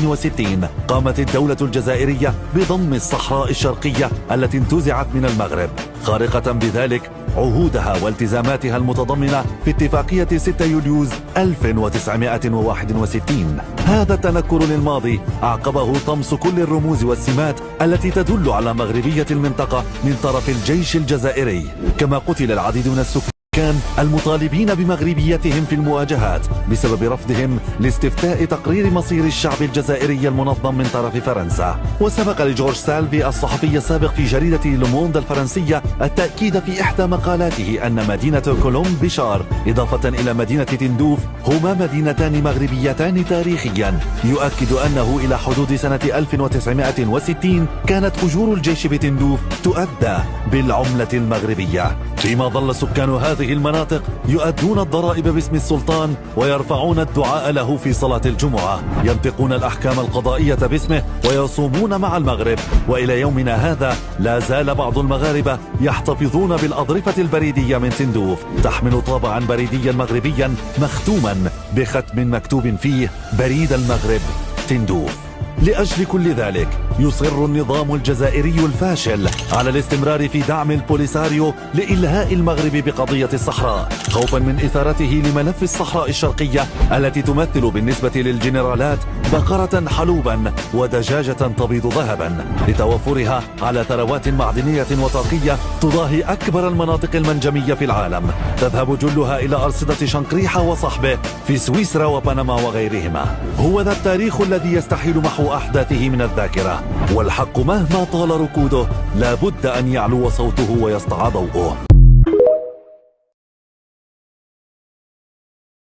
1961 قامت الدولة الجزائرية بضم الصحراء الشرقية التي انتزعت من المغرب، خارقة بذلك عهودها والتزاماتها المتضمنة في اتفاقية 6 يوليوز 1961. هذا التنكر للماضي أعقبه طمس كل الرموز والسمات التي تدل على مغربية المنطقة من طرف الجيش الجزائري، كما قتل العديد من السكان المطالبين بمغربيتهم في المواجهات بسبب رفضهم لاستفتاء تقرير مصير الشعب الجزائري المنظم من طرف فرنسا. وسبق لجورج سالفي الصحفي السابق في جريدة لوموند الفرنسية التأكيد في إحدى مقالاته أن مدينة كولوم بشار إضافة إلى مدينة تندوف هما مدينتان مغربيتان تاريخيا، يؤكد أنه إلى حدود سنة 1960 كانت أجور الجيش بتندوف تؤدى بالعملة المغربية، فيما ظل سكان هذه المناطق يؤدون الضرائب باسم السلطان ويرفعون الدعاء له في صلاة الجمعة، ينطقون الأحكام القضائية باسمه ويصومون مع المغرب. وإلى يومنا هذا لا زال بعض المغاربة يحتفظون بالأظرفة البريدية من تندوف تحمل طابعا بريديا مغربيا مختوما بختم مكتوب فيه بريد المغرب تندوف. لأجل كل ذلك يصر النظام الجزائري الفاشل على الاستمرار في دعم البوليساريو لإلهاء المغرب بقضية الصحراء، خوفا من إثارته لملف الصحراء الشرقية التي تمثل بالنسبة للجنرالات بقرة حلوبا ودجاجة تبيض ذهبا، لتوفرها على ثروات معدنية وطاقية تضاهي أكبر المناطق المنجمية في العالم، تذهب جلها إلى أرصدة شنقريحة وصحبه في سويسرا وبنما وغيرهما. هو ذا التاريخ الذي يستحيل محو أحداثه من الذاكرة، والحق مهما طال ركوده لا بد أن يعلو صوته ويسطع ضوءه.